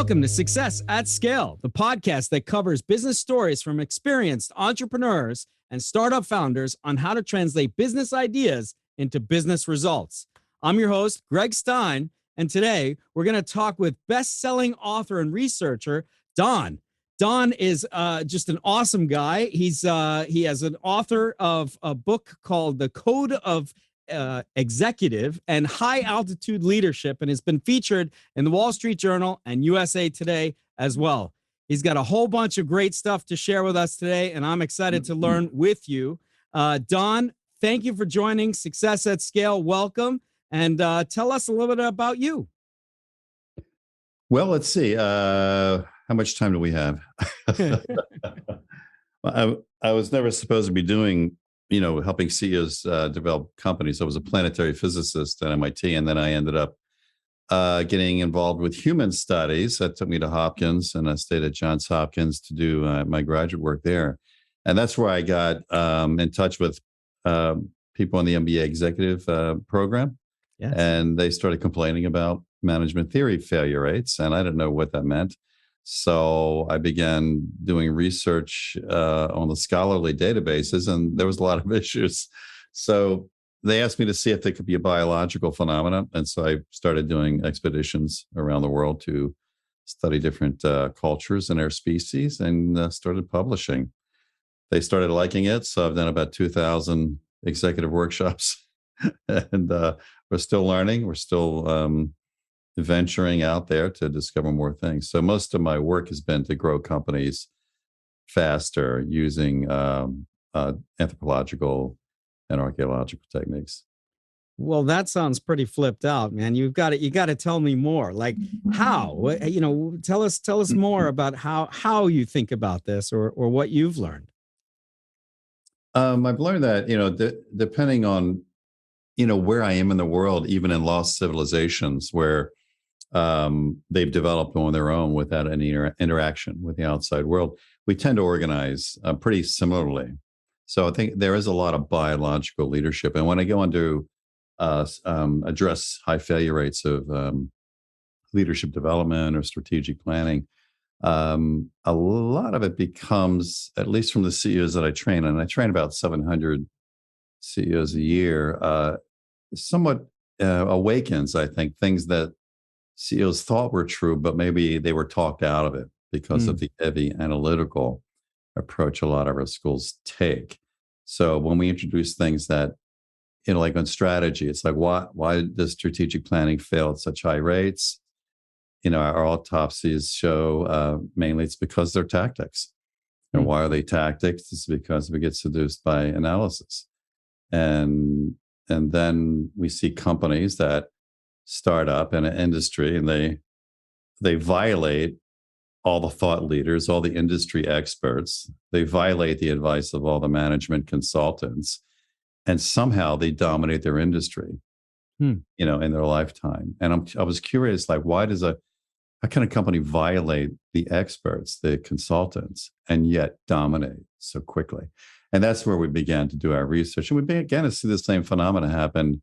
Welcome to Success at Scale, the podcast that covers business stories from experienced entrepreneurs and startup founders on how to translate business ideas into business results. I'm your host, Greg Stein, and today we're going to talk with best-selling author and researcher, Don. Don is just an awesome guy. He has an author of a book called The Code of Executive and High Altitude Leadership, and has been featured in the Wall Street Journal and USA Today as well. He's got a whole bunch of great stuff to share with us today, and I'm excited to learn with you. Don, thank you for joining Success at Scale. Welcome, and tell us a little bit about you. Well, let's see. How much time do we have? I was never supposed to be doing, helping CEOs develop companies. I was a planetary physicist at MIT, and then I ended up getting involved with human studies. That took me to Hopkins, and I stayed at Johns Hopkins to do my graduate work there. And that's where I got in touch with people in the MBA executive program. Yes. And they started complaining about management theory failure rates, and I didn't know what that meant. So I began doing research on the scholarly databases, and there was a lot of issues. So they asked me to see if there could be a biological phenomenon. And so I started doing expeditions around the world to study different cultures and their species, and started publishing. They started liking it. So I've done about 2,000 executive workshops, and we're still learning. We're still venturing out there to discover more things. So most of my work has been to grow companies faster using anthropological and archeological techniques. Well, that sounds pretty flipped out, man. You got to tell me more. Like how? Tell us more about how you think about this, or what you've learned. I've learned that depending on where I am in the world, even in lost civilizations where they've developed on their own without any interaction with the outside world, we tend to organize pretty similarly. So I think there is a lot of biological leadership. And when I go on to address high failure rates of leadership development or strategic planning, a lot of it becomes, at least from the CEOs that I train, and I train about 700 CEOs a year, somewhat awakens, I think, things that CEOs thought were true, but maybe they were talked out of it because of the heavy analytical approach a lot of our schools take. So when we introduce things that, like on strategy, it's like, why does strategic planning fail at such high rates? Our autopsies show mainly it's because they're tactics. And why are they tactics? It's because we get seduced by analysis. And then we see companies that start up in an industry, and they violate all the thought leaders, all the industry experts. They violate the advice of all the management consultants, and somehow they dominate their industry, in their lifetime. And I was curious, like, how can a company violate the experts, the consultants, and yet dominate so quickly? And that's where we began to do our research. And we began to see the same phenomena happen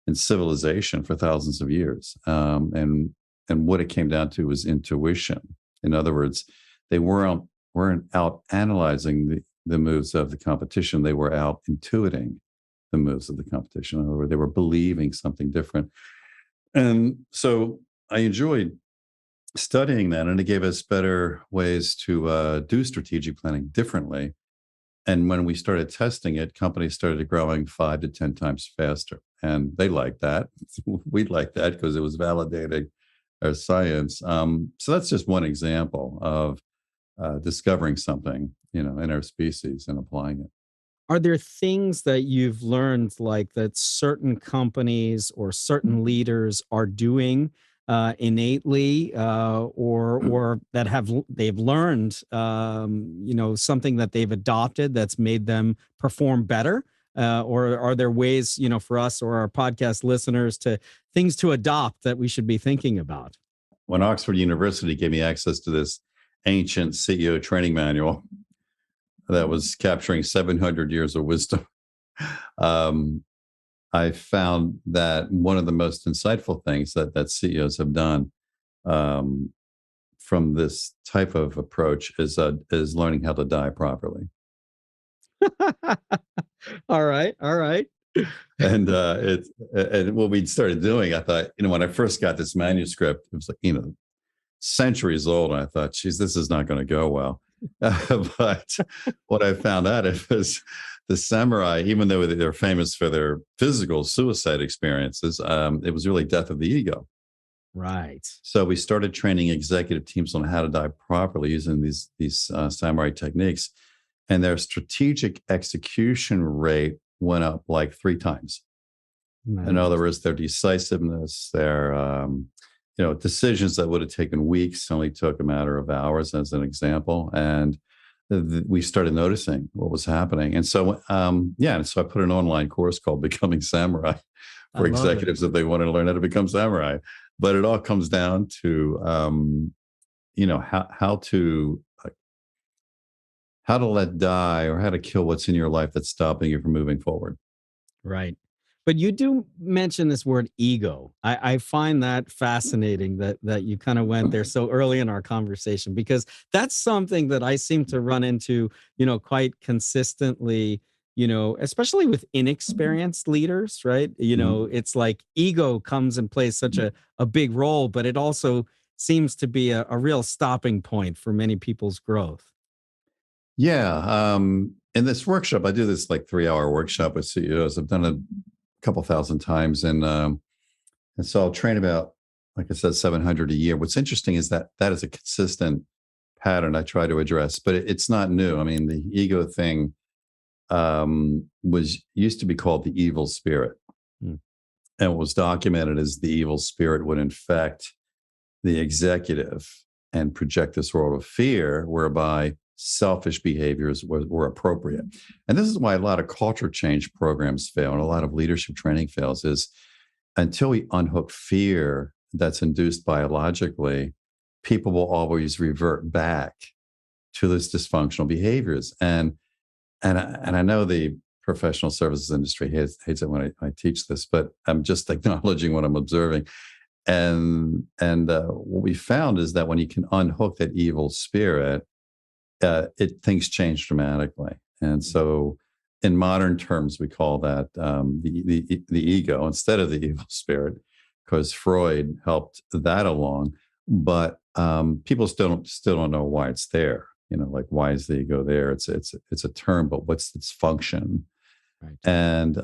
in civilization for thousands of years. And what it came down to was intuition. In other words, they weren't out analyzing the moves of the competition. They were out intuiting the moves of the competition. In other words, they were believing something different. And so I enjoyed studying that, and it gave us better ways to do strategic planning differently. And when we started testing it, companies started growing 5 to 10 times faster. And they liked that. We liked that because it was validating our science. So that's just one example of discovering something, in our species and applying it. Are there things that you've learned, like that certain companies or certain leaders are doing innately, or that they've learned, something that they've adopted that's made them perform better? Or are there ways, for us or our podcast listeners things to adopt that we should be thinking about? When Oxford University gave me access to this ancient CEO training manual that was capturing 700 years of wisdom, I found that one of the most insightful things that CEOs have done from this type of approach is learning how to die properly. All right. All right. And what we started doing, I thought, when I first got this manuscript, it was like, centuries old. And I thought, geez, this is not going to go well. But what I found out is the samurai, even though they're famous for their physical suicide experiences, it was really death of the ego. Right. So we started training executive teams on how to die properly using these samurai techniques, and their strategic execution rate went up like 3 times. In Nice. other words, their decisiveness, their decisions that would have taken weeks only took a matter of hours, as an example. And we started noticing what was happening. And so, so I put an online course called Becoming Samurai I for love it. executives if they want to learn how to become samurai. But it all comes down to, how to let die or how to kill what's in your life that's stopping you from moving forward. Right. But you do mention this word ego. I find that fascinating that you kind of went there so early in our conversation, because that's something that I seem to run into, quite consistently, especially with inexperienced leaders, right? Mhm. It's like ego comes and plays such a big role, but it also seems to be a real stopping point for many people's growth. Yeah. In this workshop, I do this like 3-hour workshop with CEOs. I've done it a couple thousand times. And so I'll train about, like I said, 700 a year. What's interesting is that is a consistent pattern I try to address, but it's not new. I mean, the ego thing was used to be called the evil spirit. Mm. And what was documented is the evil spirit would infect the executive and project this world of fear whereby selfish behaviors were appropriate. And this is why a lot of culture change programs fail and a lot of leadership training fails, is until we unhook fear that's induced biologically, people will always revert back to those dysfunctional behaviors. And I know the professional services industry hates it when I teach this, but I'm just acknowledging what I'm observing. And what we found is that when you can unhook that evil spirit, things change dramatically. And so, in modern terms, we call that the ego instead of the evil spirit, because Freud helped that along. But people still don't know why it's there. Like, why is the ego there? It's a term, but what's its function? Right. And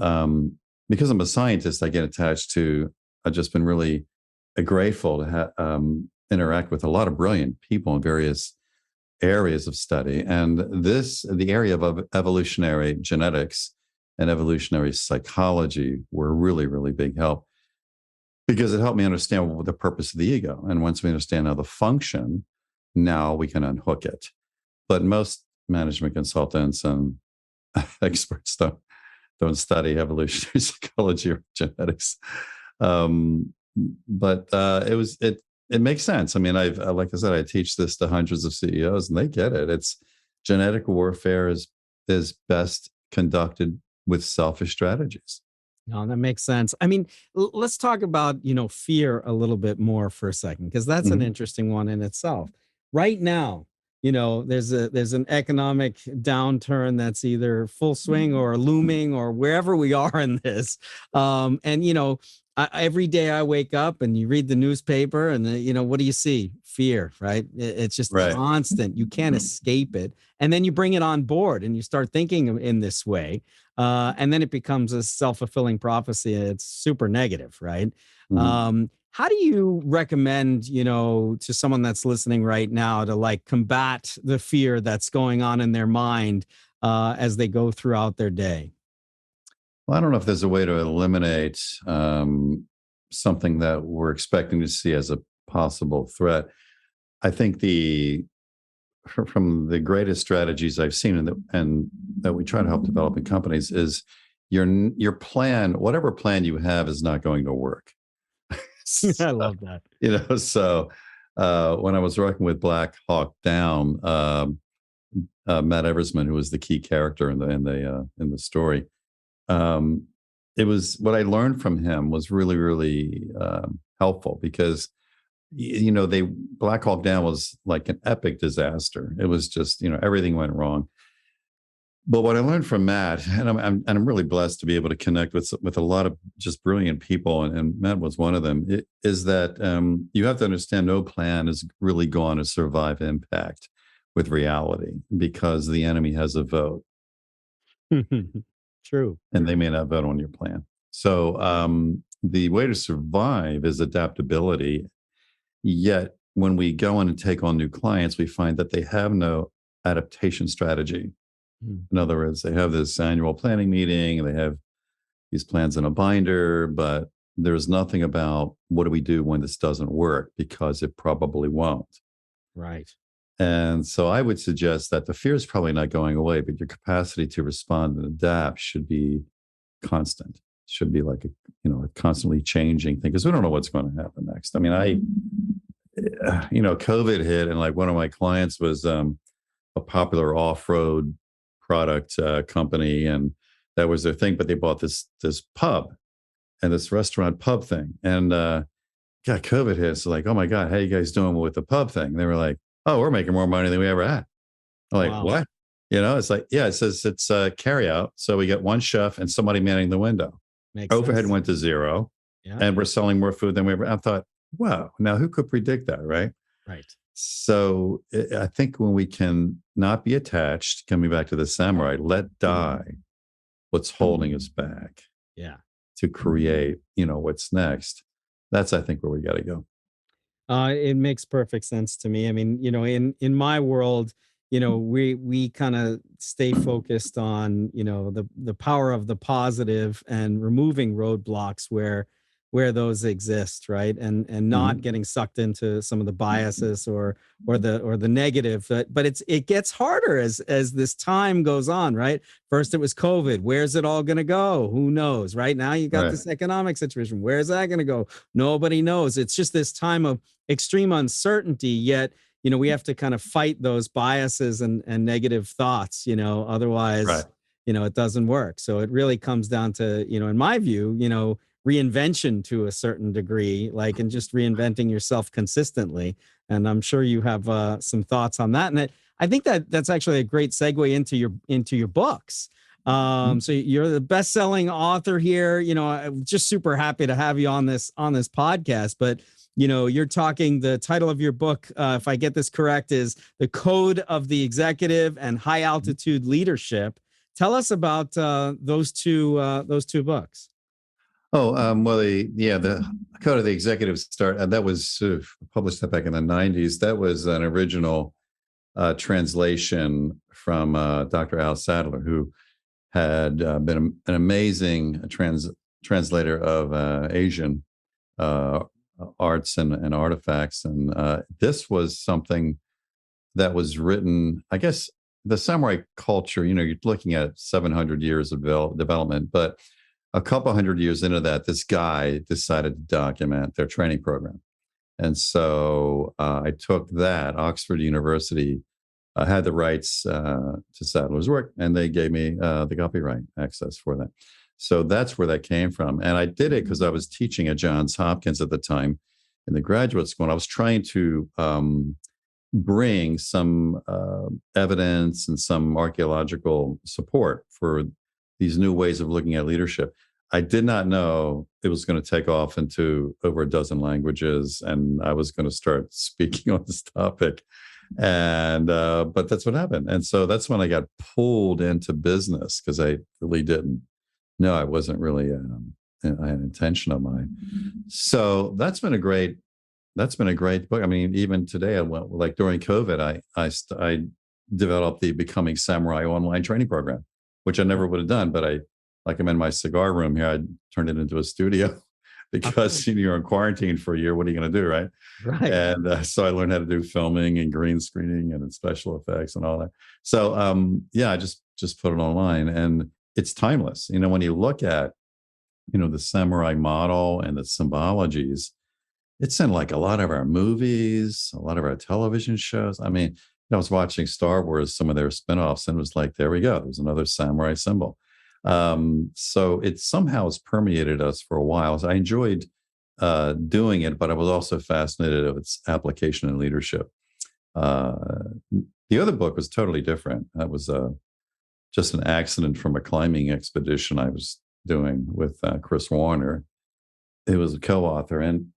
because I'm a scientist, I get attached to. I've just been really grateful to interact with a lot of brilliant people in various areas of study. And the area of evolutionary genetics and evolutionary psychology were really, really big help, because it helped me understand the purpose of the ego. And once we understand how the function, now we can unhook it. But most management consultants and experts don't study evolutionary psychology or genetics. Um, but it makes sense. I mean, like I said, I teach this to hundreds of CEOs, and they get it. It's genetic warfare is best conducted with selfish strategies. No, that makes sense. I mean, let's talk about, fear a little bit more for a second, because that's an Mhm. interesting one in itself. Right now, there's an economic downturn that's either full swing or looming or wherever we are in this. And every day I wake up and you read the newspaper and what do you see? Fear, right? It's just Right. constant. You can't escape it. And then you bring it on board and you start thinking in this way, and then it becomes a self-fulfilling prophecy. It's super negative, right? Mhm. How do you recommend, to someone that's listening right now to like combat the fear that's going on in their mind as they go throughout their day? Well, I don't know if there's a way to eliminate something that we're expecting to see as a possible threat. I think from the greatest strategies I've seen and that we try to help develop in companies is your plan, whatever plan you have, is not going to work. I So, love that. so when I was working with Black Hawk Down, Matt Eversman, who was the key character in the story, um, it was what I learned from him was really, really helpful, because they Black Hawk Down was like an epic disaster. It was just, everything went wrong. But what I learned from Matt, and I'm really blessed to be able to connect with a lot of just brilliant people, and Matt was one of them, is that you have to understand no plan is really going to survive impact with reality, because the enemy has a vote, True. and they may not vote on your plan. So the way to survive is adaptability. Yet when we go in and take on new clients, we find that they have no adaptation strategy. In other words, they have this annual planning meeting, and they have these plans in a binder, but there's nothing about what do we do when this doesn't work, because it probably won't. Right. And so I would suggest that the fear is probably not going away, but your capacity to respond and adapt should be constant. It should be like a constantly changing thing, because we don't know what's going to happen next. I mean, COVID hit, and like one of my clients was a popular off-road product company, and that was their thing. But they bought this pub and this restaurant pub thing, and COVID hit. So like, oh my God, how you guys doing with the pub thing? And they were like, oh, we're making more money than we ever had. I'm like, Wow. what? It's like, yeah, it says it's carry out. So we get one chef and somebody manning the window. Makes Overhead sense. went to zero, Yeah. and we're selling more food than we ever. I thought, wow, now who could predict that, right? Right. So I think when we can not be attached, coming back to the samurai, let die what's holding us back. Yeah. To create, what's next. That's, I think, where we got to go. It makes perfect sense to me. I mean, in my world, we kind of stay focused on, the power of the positive and removing roadblocks where those exist, right? And not getting sucked into some of the biases or the negative. But it gets harder as this time goes on, right? First it was COVID. Where's it all going to go? Who knows, right? Now you got Right. this economic situation. Where's that going to go? Nobody knows. It's just this time of extreme uncertainty, yet we have to kind of fight those biases and negative thoughts, otherwise Right. it doesn't work. So it really comes down to, in my view, reinvention to a certain degree, like, and just reinventing yourself consistently. And I'm sure you have some thoughts on that. And I think that's actually a great segue into your books. So you're the best-selling author here. I'm just super happy to have you on this podcast. But you're talking, the title of your book, if I get this correct, is The Code of the Executive and High Altitude Leadership. Tell us about those two books. Oh, well, the Code of the Executive that was published back in the 90s. That was an original translation from Dr. Al Sadler, who had been an amazing translator of Asian arts and artifacts. And this was something that was written, I guess, the samurai culture, you're looking at 700 years of development, but a couple hundred years into that, this guy decided to document their training program. And so I took that. Oxford University had the rights to Sadler's work, and they gave me the copyright access for that. So that's where that came from. And I did it because I was teaching at Johns Hopkins at the time in the graduate school. And I was trying to bring some evidence and some archeological support for these new ways of looking at leadership. I did not know it was going to take off into over a dozen languages, and I was going to start speaking on this topic. And but that's what happened. And so that's when I got pulled into business, because I really didn't know. I wasn't really I had an intention of mine. So that's been a great book. I mean, even today, like during COVID, I developed the Becoming Samurai online training program, which I never would have done, but I'm in my cigar room here. I turned it into a studio because you're in quarantine for a year. What are you going to do, right? Right. And so I learned how to do filming and green screening and special effects and all that. So I just put it online, and it's timeless. When you look at the samurai model and the symbologies, it's in like a lot of our movies, a lot of our television shows. I mean, I was watching Star Wars, some of their spinoffs, and it was like, there we go. There's another samurai symbol. So it somehow has permeated us for a while. So I enjoyed doing it, but I was also fascinated of its application in leadership. The other book was totally different. That was just an accident from a climbing expedition I was doing with Chris Warner. It was a co-author, and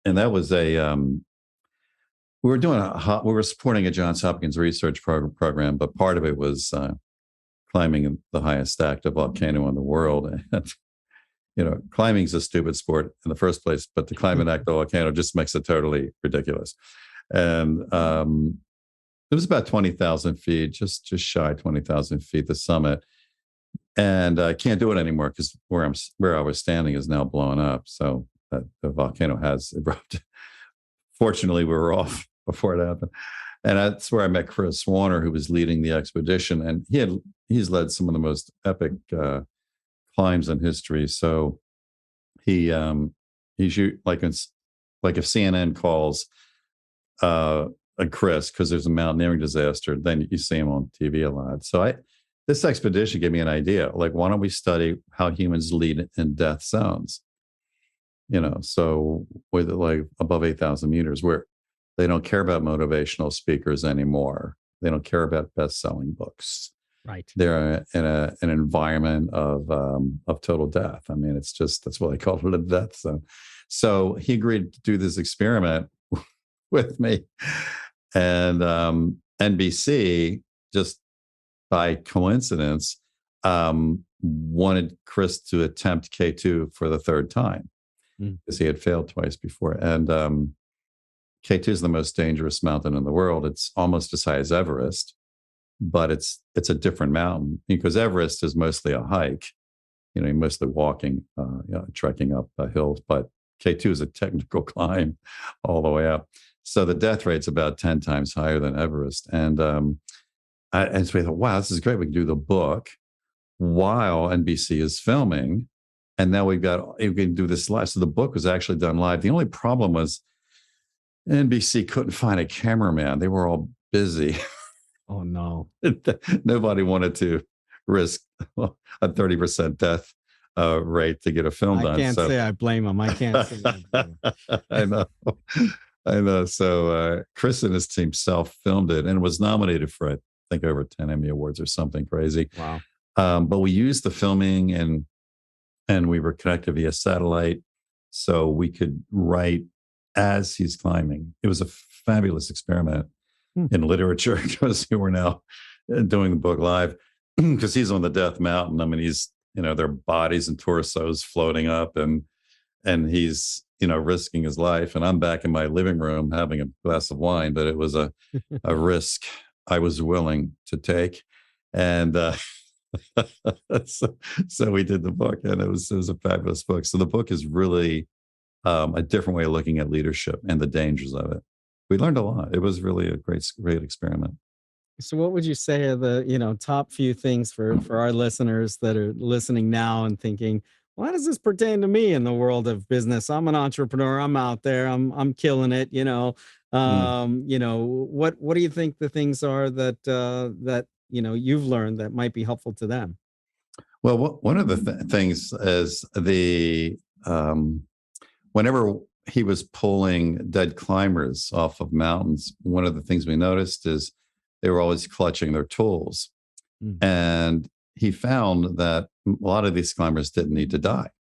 that was we were supporting a Johns Hopkins research program, but part of it was climbing the highest active volcano in the world. And climbing's a stupid sport in the first place, but to climb an active volcano just makes it totally ridiculous. And it was about 20,000 feet, just shy of 20,000 feet, the summit. And I can't do it anymore because where I was standing is now blown up. So the volcano has erupted. Fortunately, we were off before it happened. And that's where I met Chris Warner, who was leading the expedition. And he's led some of the most epic climbs in history. So he's like if CNN calls Chris because there's a mountaineering disaster, then you see him on TV a lot. So this expedition gave me an idea. Like, why don't we study how humans lead in death zones? So with like above 8,000 meters, where they don't care about motivational speakers anymore. They don't care about best-selling books. Right. They're in an environment of total death. I mean, that's what they call it, a death zone. So he agreed to do this experiment with me, and NBC, just by coincidence, wanted Chris to attempt K2 for the third time because he had failed twice before. And K2 is the most dangerous mountain in the world. It's almost as high as Everest, but it's a different mountain because Everest is mostly a hike. You're mostly walking, trekking up hills, but K2 is a technical climb all the way up. So the death rate's about 10 times higher than Everest. And so we thought, wow, this is great. We can do the book while NBC is filming. And now we can do this live. So the book was actually done live. The only problem was NBC couldn't find a cameraman. They were all busy. Oh, no. Nobody wanted to risk a 30% death rate to get a film done. I can't say I blame them. I can't say I blame them. I know. So Chris and his team self-filmed it and was nominated for, I think, over 10 Emmy Awards or something crazy. Wow. But we used the filming and we were connected via satellite, so we could write as he's climbing. It was a fabulous experiment in literature because we were now doing the book live because he's on the death mountain. I mean, he's, their bodies and torsos floating up and he's, risking his life. And I'm back in my living room having a glass of wine, but it was a risk I was willing to take. And so we did the book, and it was a fabulous book. So the book is really a different way of looking at leadership and the dangers of it. We learned a lot. It was really a great experiment. So what would you say are the, top few things for our listeners that are listening now and thinking, why does this pertain to me in the world of business? I'm an entrepreneur. I'm out there. I'm killing it. What do you think the things are that you've learned that might be helpful to them? Well, one of the things is whenever he was pulling dead climbers off of mountains, one of the things we noticed is they were always clutching their tools. And he found that a lot of these climbers didn't need to die.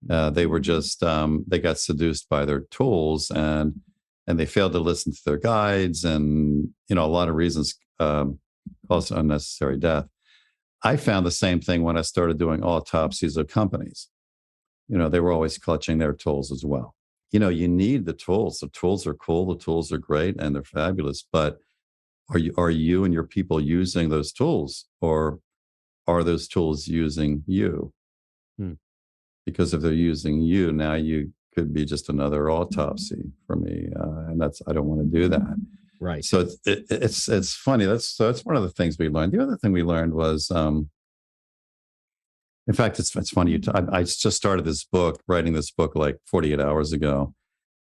They were just, they got seduced by their tools and they failed to listen to their guides, and, a lot of reasons caused unnecessary death. I found the same thing when I started doing autopsies of companies. They were always clutching their tools as well. You need the tools. The tools are cool. The tools are great and they're fabulous. But are you and your people using those tools, or are those tools using you? Because if they're using you, now you could be just another autopsy for me, and I don't want to do that. Right. So it's funny. That's one of the things we learned. The other thing we learned was, in fact, it's funny. I just started writing this book like 48 hours ago,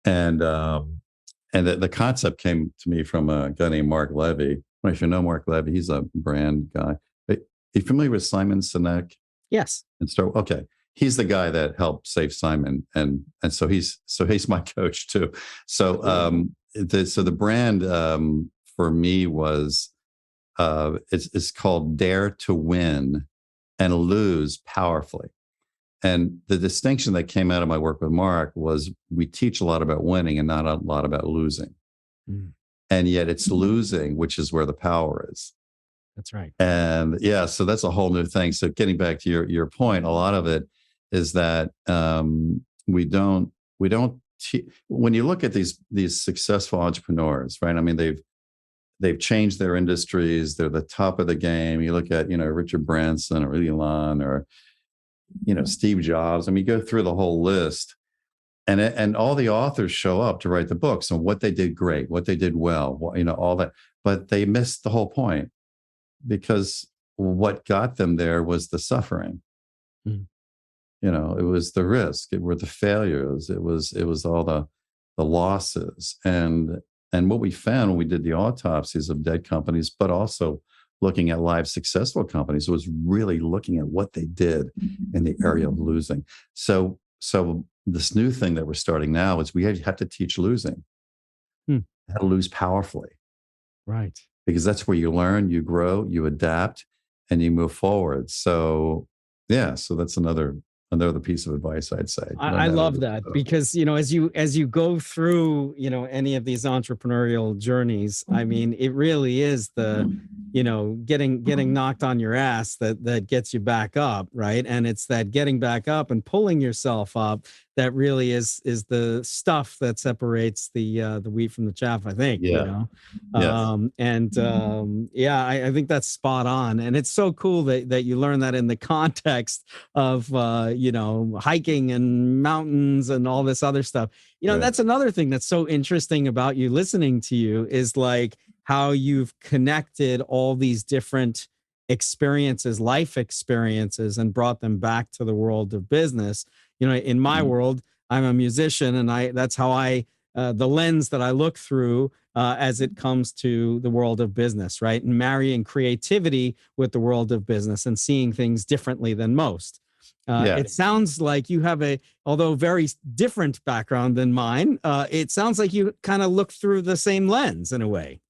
and the concept came to me from a guy named Mark Levy. I don't know if you know Mark Levy. He's a brand guy. Are you familiar with Simon Sinek? Yes. Okay. he's the guy that helped save Simon, and so he's my coach too. So the brand for me was it's called Dare to Win and Lose Powerfully. And the distinction that came out of my work with Mark was we teach a lot about winning and not a lot about losing. Mm, And yet it's losing, which is where the power is. that's right. And yeah, so that's a whole new thing. So getting back to your point, a lot of it is that we don't when you look at these successful entrepreneurs, right? I mean, they've changed their industries. They're the top of the game. You look at Richard Branson or Elon or Steve Jobs. I mean, you go through the whole list, and all the authors show up to write the books on what they did great, what they did well, all that. But they missed the whole point, because what got them there was the suffering. Mm. It was the risk, it were the failures, it was all the losses. And what we found when we did the autopsies of dead companies, but also looking at live successful companies, was really looking at what they did in the area of losing. So this new thing that we're starting now is we have to teach losing, how to lose powerfully. Right. Because that's where you learn, you grow, you adapt, and you move forward. So yeah, so that's another piece of advice I'd say. I love that, because as you go through any of these entrepreneurial journeys, I mean, it really is the getting knocked on your ass that gets you back up, right? And it's that getting back up and pulling yourself up that really is the stuff that separates the wheat from the chaff, I think. Yeah. Yeah, I think that's spot on, and it's so cool that you learn that in the context of hiking and mountains and all this other stuff. Right. That's another thing that's so interesting about you, listening to you, is like how you've connected all these different experiences, life experiences, and brought them back to the world of business. In my world, I'm a musician, and that's how the lens that I look through as it comes to the world of business, right? And marrying creativity with the world of business and seeing things differently than most. It sounds like you have although very different background than mine, it sounds like you kind of look through the same lens in a way.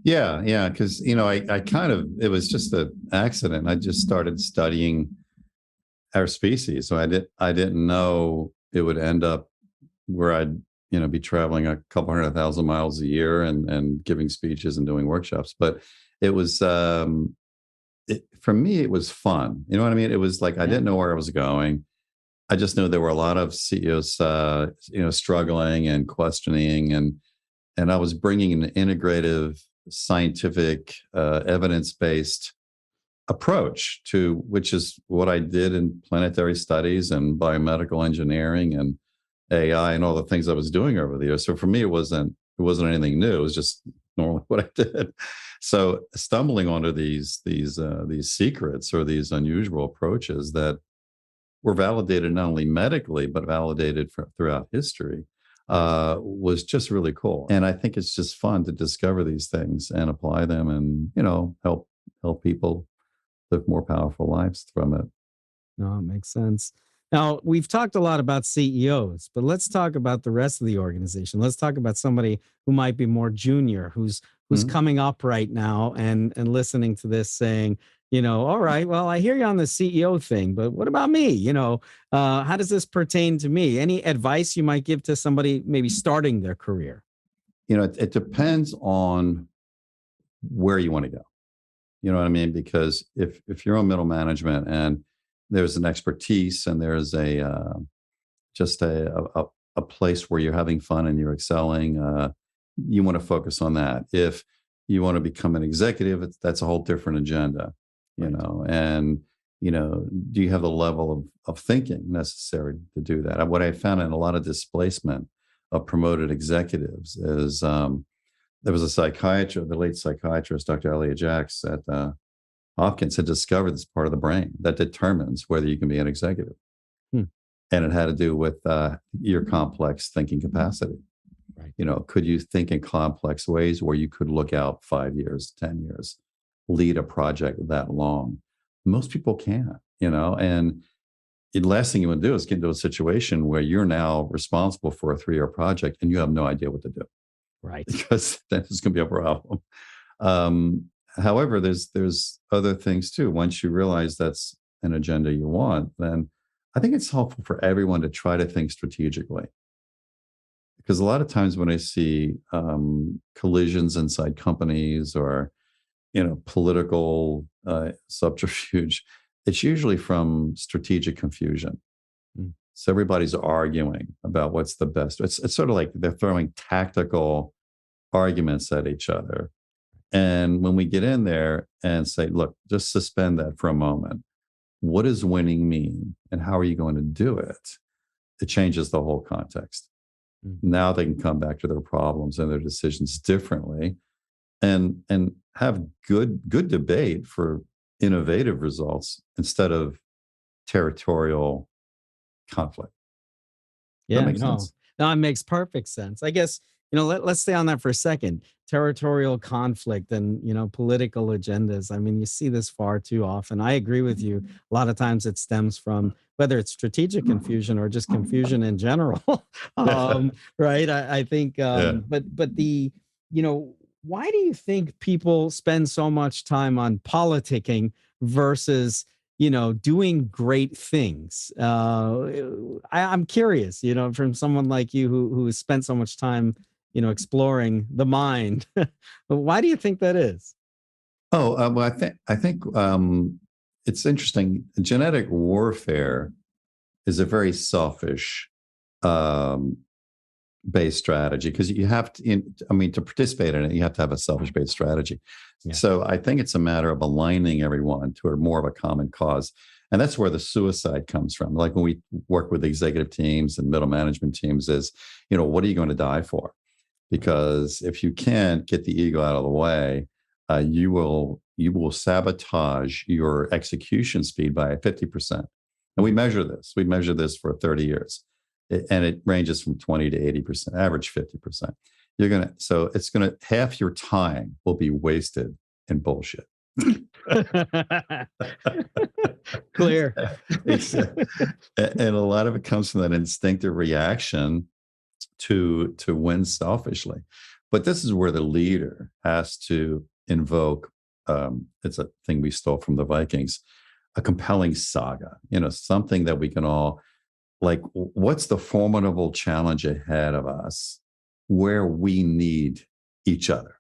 Yeah, because I kind of, it was just an accident. I just started studying our species, so I didn't know it would end up where I'd be traveling a couple 100,000 miles a year and giving speeches and doing workshops. But it was for me, it was fun. You know what I mean? It was like I didn't know where I was going. I just knew there were a lot of CEOs, struggling and questioning, and I was bringing an integrative, scientific, evidence-based approach to, which is what I did in planetary studies and biomedical engineering and AI and all the things I was doing over the years. So for me, it wasn't anything new. It was just normally what I did. So stumbling onto these secrets or these unusual approaches that were validated not only medically but validated throughout history was just really cool. And I think it's just fun to discover these things and apply them, and help people live more powerful lives from it. No, it makes sense. Now, we've talked a lot about CEOs, but let's talk about the rest of the organization. Let's talk about somebody who might be more junior, who's coming up right now and listening to this, saying, all right, well, I hear you on the CEO thing, but what about me? How does this pertain to me? Any advice you might give to somebody maybe starting their career? It depends on where you want to go. You know what I mean? Because if you're on middle management and there's an expertise and there's just a place where you're having fun and you're excelling, you want to focus on that. If you want to become an executive, that's a whole different agenda, and do you have the level of thinking necessary to do that? What I found in a lot of displacement of promoted executives is there was a psychiatrist, the late psychiatrist, Dr. Elliot Jacks at Hopkins, had discovered this part of the brain that determines whether you can be an executive. And it had to do with your complex thinking capacity. Right. Could you think in complex ways where you could look out 5 years, 10 years, lead a project that long? Most people can't, and the last thing you want to do is get into a situation where you're now responsible for a 3-year project and you have no idea what to do, Right. because that's going to be a problem. However, there's other things too. Once you realize that's an agenda you want, then I think it's helpful for everyone to try to think strategically. Because a lot of times when I see collisions inside companies or political subterfuge, it's usually from strategic confusion. Mm. So everybody's arguing about what's the best. It's sort of like they're throwing tactical arguments at each other. And when we get in there and say, look, just suspend that for a moment. What does winning mean? And how are you going to do it? It changes the whole context. Mm. Now they can come back to their problems and their decisions differently and have good debate for innovative results instead of territorial conflict. Does Yeah, that make sense? no, it makes perfect sense. I guess, let's stay on that for a second. Territorial conflict and, political agendas. I mean, you see this far too often. I agree with you. A lot of times it stems from whether it's strategic confusion or just confusion in general. Right. I think, Yeah. but you know, why do you think people spend so much time on politicking versus doing great things? I'm curious, from someone like you who has spent so much time, exploring the mind. Why do you think that is? Oh, well, I think it's interesting. Genetic warfare is a very selfish um, based strategy because you have to. To participate in it, you have to have a selfish based strategy. Yeah. So I think it's a matter of aligning everyone to a more of a common cause, and that's where the suicide comes from. Like when we work with executive teams and middle management teams, is what are you going to die for? Because if you can't get the ego out of the way, you will sabotage your execution speed by 50%. And we measure this. We measure this for 30 years, and it ranges from 20 to 80%, average 50%. So it's gonna half your time will be wasted in bullshit. Clear. And a lot of it comes from that instinctive reaction to win selfishly. But this is where the leader has to invoke. It's a thing we stole from the Vikings, a compelling saga. Something that we can all like. What's the formidable challenge ahead of us, where we need each other?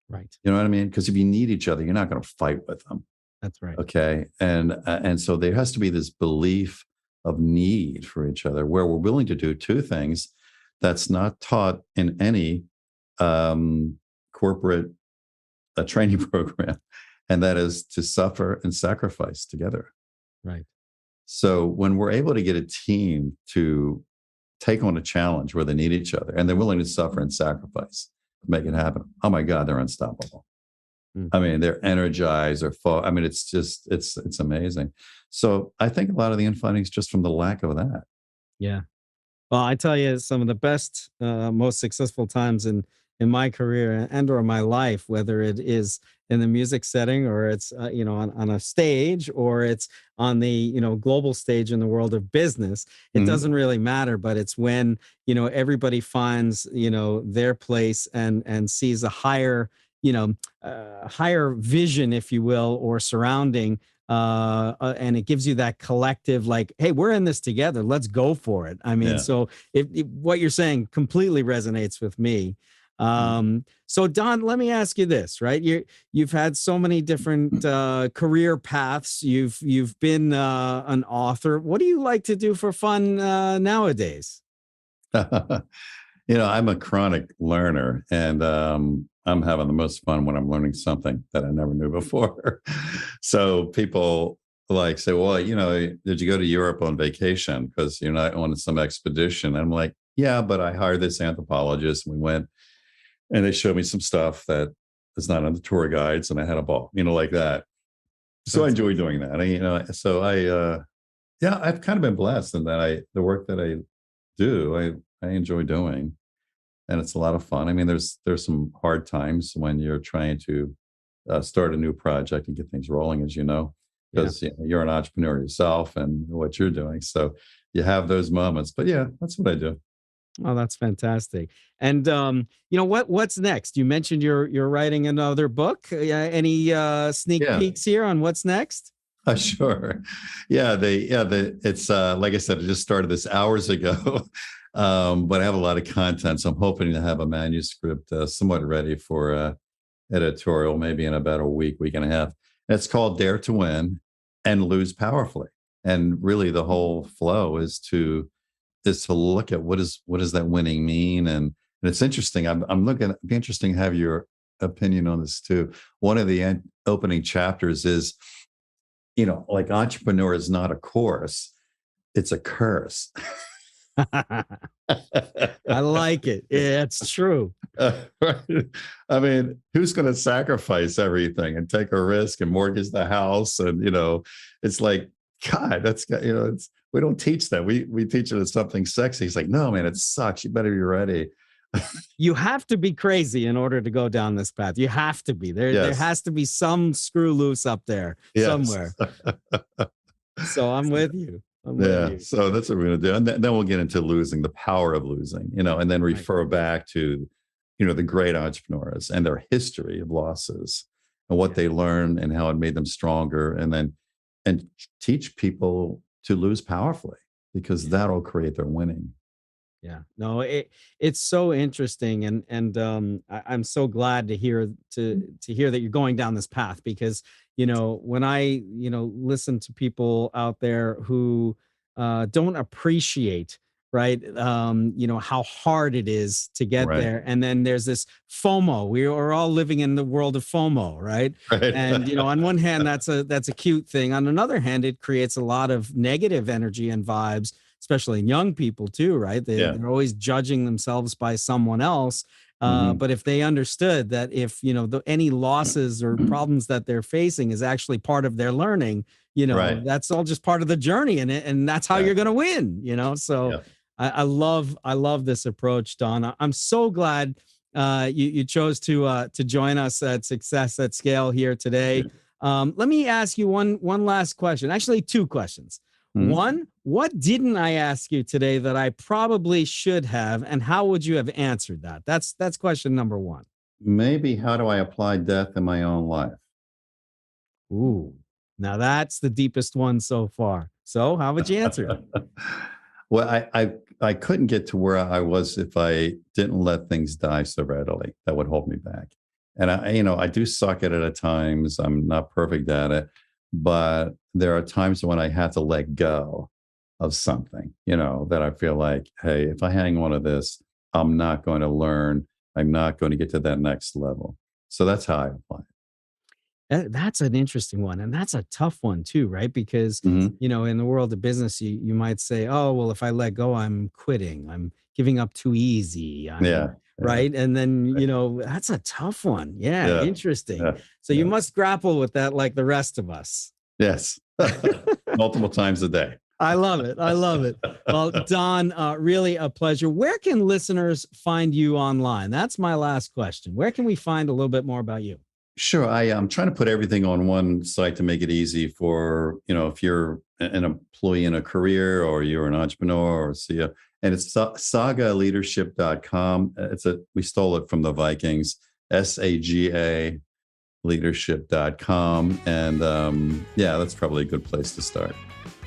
Right. You know what I mean? Because if you need each other, you're not going to fight with them. That's right. Okay, and so there has to be this belief of need for each other, where we're willing to do two things that's not taught in any corporate training program, and that is to suffer and sacrifice together. Right. So when we're able to get a team to take on a challenge where they need each other and they're willing to suffer and sacrifice to make it happen, oh my God, they're unstoppable. Mm. I mean, they're energized or I mean, it's just, it's amazing. So I think a lot of the infighting is just from the lack of that. Yeah. Well, I tell you, some of the best, most successful times in my career and or my life, whether it is in the music setting or it's on a stage or it's on the global stage in the world of business, it Mhm. doesn't really matter. But it's when everybody finds their place and sees a higher higher vision, if you will, or surrounding and it gives you that collective, like, hey, we're in this together, let's go for it. I mean, Yeah. so if what you're saying completely resonates with me. So Don, let me ask you this, right? You've had so many different career paths. You've been an author. What do you like to do for fun nowadays? I'm a chronic learner, and I'm having the most fun when I'm learning something that I never knew before. So people like say, well, did you go to Europe on vacation because you're not on some expedition? And I'm like, yeah, but I hired this anthropologist and we went and they showed me some stuff that is not on the tour guides and I had a ball, like that. So I enjoy doing that. Yeah, I've kind of been blessed in that the work that I do, I enjoy doing, and it's a lot of fun. I mean, there's some hard times when you're trying to start a new project and get things rolling, as you know. because you're an entrepreneur yourself and what you're doing. So you have those moments. But yeah, that's what I do. Oh, that's fantastic. And what's next? You mentioned you're writing another book. Any sneak Yeah. peeks here on what's next? Sure. It's like I said, I just started this hours ago, but I have a lot of content. So I'm hoping to have a manuscript somewhat ready for editorial, maybe in about a week and a half. And it's called Dare to Win and Lose Powerfully. And really the whole flow is to look at what does that winning mean? And it's interesting. I'm looking, it'd be interesting to have your opinion on this too. One of the opening chapters is, like entrepreneur is not a course, it's a curse. I like it. Yeah, it's true. Right? I mean, who's going to sacrifice everything and take a risk and mortgage the house? And, it's like, God, we don't teach that. We teach it as something sexy. It's like, no, man, it sucks. You better be ready. You have to be crazy in order to go down this path. You have to be. There has to be some screw loose up there somewhere. So I'm with you. So that's what we're going to do. And then we'll get into losing, the power of losing, and then refer back to, the great entrepreneurs and their history of losses and what they learned and how it made them stronger. And teach people to lose powerfully, because that'll create their winning. Yeah, no, it's so interesting, and I'm so glad to hear that you're going down this path, because when I listen to people out there who don't appreciate, right, how hard it is to get there, and then there's this FOMO. We are all living in the world of FOMO, right? And on one hand, that's a cute thing. On another hand, it creates a lot of negative energy and vibes, especially in young people too, right? They're always judging themselves by someone else. But if they understood that if, any losses or problems that they're facing is actually part of their learning, that's all just part of the journey, and that's how you're going to win, so I love this approach, Don. I'm so glad you chose to join us at Success at Scale here today. Let me ask you one last question, actually two questions. One, what didn't I ask you today that I probably should have, and how would you have answered that? That's question number one. Maybe, how do I apply death in my own life? Ooh, now that's the deepest one so far. So how would you answer it? Well, I couldn't get to where I was if I didn't let things die so readily. That would hold me back. And I do suck at it at times. I'm not perfect at it, but there are times when I have to let go of something, that I feel like, hey, if I hang on to this, I'm not going to learn. I'm not going to get to that next level. So that's how I apply it. That's an interesting one. And that's a tough one too, right? Because, in the world of business, you might say, oh, well, if I let go, I'm quitting. I'm giving up too easy. Right. And then, that's a tough one. Yeah. Interesting. So you must grapple with that like the rest of us. Yes. Multiple times a day. I love it. Well, Don, really a pleasure. Where can listeners find you online? That's my last question. Where can we find a little bit more about you? Sure. I'm trying to put everything on one site to make it easy for, if you're an employee in a career or you're an entrepreneur or CEO. And it's sagaleadership.com. We stole it from the Vikings, SAGA leadership.com. And that's probably a good place to start.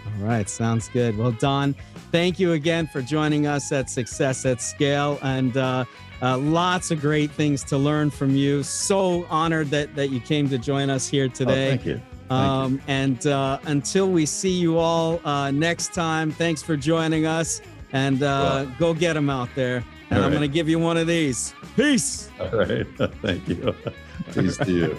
All right. Sounds good. Well, Don, thank you again for joining us at Success at Scale, and lots of great things to learn from you. So honored that you came to join us here today. Thank you. And until we see you all next time, thanks for joining us, and go get them out there. And I'm going to give you one of these. Peace. All right. Thank you. Peace to you.